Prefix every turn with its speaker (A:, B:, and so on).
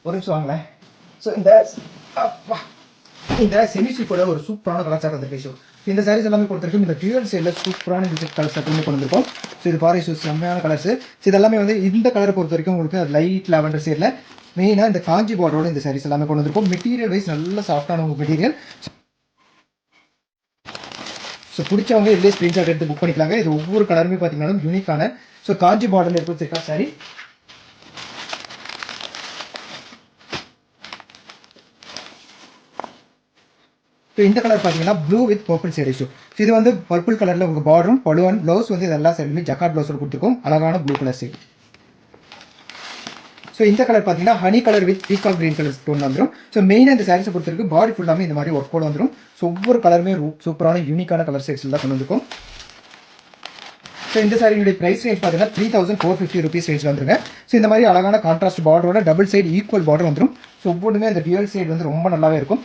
A: ஒரு நிமிஷம் வாங்களேன். ஸோ இந்த அப்பா, இந்த செமி சில்கோட ஒரு சூப்பரான கலாச்சாரம் இந்த ஷோ. இந்த சாரீஸ் எல்லாமே பொறுத்தவரைக்கும் இந்த டியூவல் சைடில் சூப்பரான டிசைன் கலர்ஸ் எல்லாமே கொண்டு வந்திருக்கோம். ஸோ இது பாரு ஷூஸ் செம்மையான கலர்ஸ். ஸோ இதெல்லாமே வந்து இந்த கலரை பொறுத்த வரைக்கும் உங்களுக்கு லைட் லாவெண்டர் சைடில் மெயினாக இந்த காஞ்சி பார்டரோட இந்த சாரீஸ் எல்லாமே கொண்டு வந்திருக்கும். மெட்டீரியல் வைஸ் நல்ல சாஃப்டான ஒரு மெட்டீரியல். ஸோ பிடிச்சவங்க இதுலேயே ஸ்க்ரீன்ஷாட் எடுத்து புக் பண்ணிக்கலாங்க. இது ஒவ்வொரு கலருமே பார்த்தீங்கன்னா யூனிக்கான ஸோ காஞ்சி பார்டரில் இருக்கிற சாரி. ஸோ இந்த கலர் பார்த்தீங்கன்னா blue with purple shade issue. இது வந்து பர்பிள் கலரில் உங்கள் பார்டரும் பழுவன் ப்ளவுஸ் வந்து இது எல்லா சைடுமே ஜக்கார்ட் ப்ளவுஸோட கொடுத்துருக்கோம். அழகான ப்ளூ கலர் ஷேட். ஸோ இந்த கலர் பார்த்தீங்கன்னா honey colour with peacock green colour stone வந்துடும். ஸோ மெயினாக இந்த சாரீஸை பொறுத்திருக்கு பாடி ஃபுல்லாமே இந்த மாதிரி ஒர்க் போட வந்துடும். ஸோ ஒவ்வொரு கலருமே சூப்பரான யூனிக்கான கலர் ஷேட்ஸில் தான் கொண்டு வந்திருக்கும். ஸோ இந்த சாரியுடைய ப்ரைஸ் ரேஞ்ச் பார்த்தீங்கன்னா 3450 rupees ரேஞ்ச் வந்துருங்க. ஸோ இந்த மாதிரி அழகான கான்ட்ராஸ்ட் பார்டரோட டபுள் சைடு ஈக்குவல் பார்டர் வந்துடும். ஸோ ஒவ்வொன்றுமே அந்த டியூவல் சைடு வந்து ரொம்ப நல்லாவே இருக்கும்.